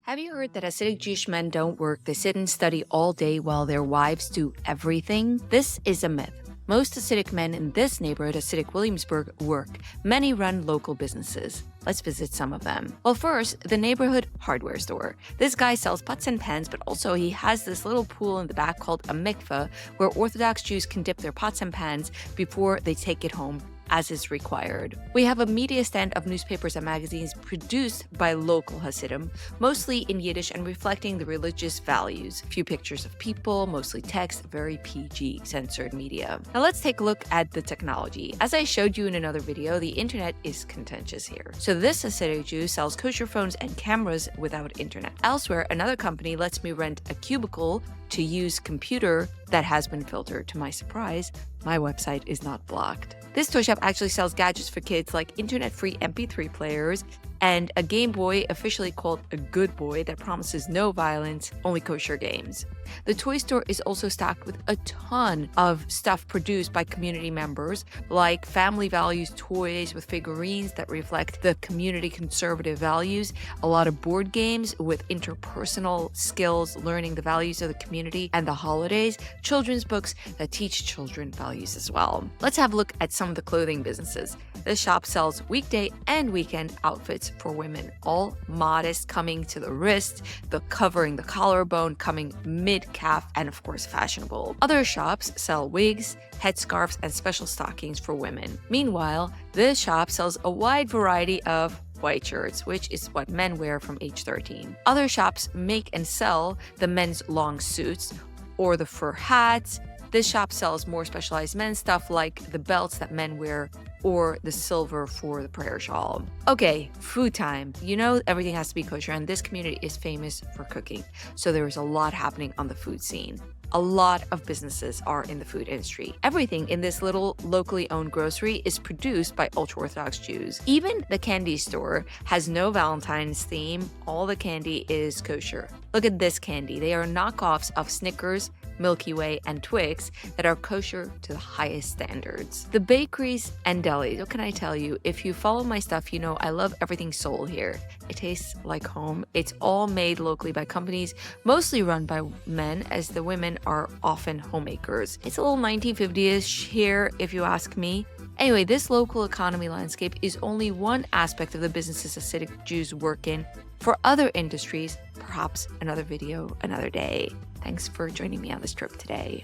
Have you heard that Hasidic Jewish men don't work? They sit and study all day while their wives do everything? This is a myth. Most Hasidic men in this neighborhood, Hasidic Williamsburg, work. Many run local businesses. Let's visit some of them. Well, first, the neighborhood hardware store. This guy sells pots and pans, but also he has this little pool in the back called a mikveh, where Orthodox Jews can dip their pots and pans before they take it home, as is required. We have a media stand of newspapers and magazines produced by local Hasidim, mostly in Yiddish and reflecting the religious values. A few pictures of people, mostly text, very PG censored media. Now let's take a look at the technology. As I showed you in another video, the internet is contentious here. So this Hasidic Jew sells kosher phones and cameras without internet. Elsewhere, another company lets me rent a cubicle to use computer that has been filtered. To my surprise, my website is not blocked. This toy shop actually sells gadgets for kids like internet-free MP3 players and a Game Boy officially called a Good Boy that promises no violence, only kosher games. The toy store is also stocked with a ton of stuff produced by community members, like family values toys with figurines that reflect the community conservative values, a lot of board games with interpersonal skills, learning the values of the community and the holidays, children's books that teach children values as well. Let's have a look at some of the clothing businesses. This shop sells weekday and weekend outfits for women, all modest, coming to the wrist, the covering the collarbone, coming mid-calf, and of course fashionable. Other shops sell wigs, headscarves, and special stockings for women. Meanwhile, this shop sells a wide variety of white shirts, which is what men wear from age 13. Other shops make and sell the men's long suits or the fur hats. This shop sells more specialized men's stuff like the belts that men wear or the silver for the prayer shawl. Okay, food time. You know everything has to be kosher, and this community is famous for cooking. So there is a lot happening on the food scene. A lot of businesses are in the food industry. Everything in this little locally owned grocery is produced by ultra-Orthodox Jews. Even the candy store has no Valentine's theme. All the candy is kosher. Look at this candy. They are knockoffs of Snickers, Milky Way, and Twix that are kosher to the highest standards. The bakeries and delis, what can I tell you? If you follow my stuff, you know I love everything soul here. It tastes like home. It's all made locally by companies, mostly run by men, as the women are often homemakers. It's a little 1950s here, if you ask me. Anyway, this local economy landscape is only one aspect of the businesses Hasidic Jews work in. For other industries, perhaps another video, another day. Thanks for joining me on this trip today.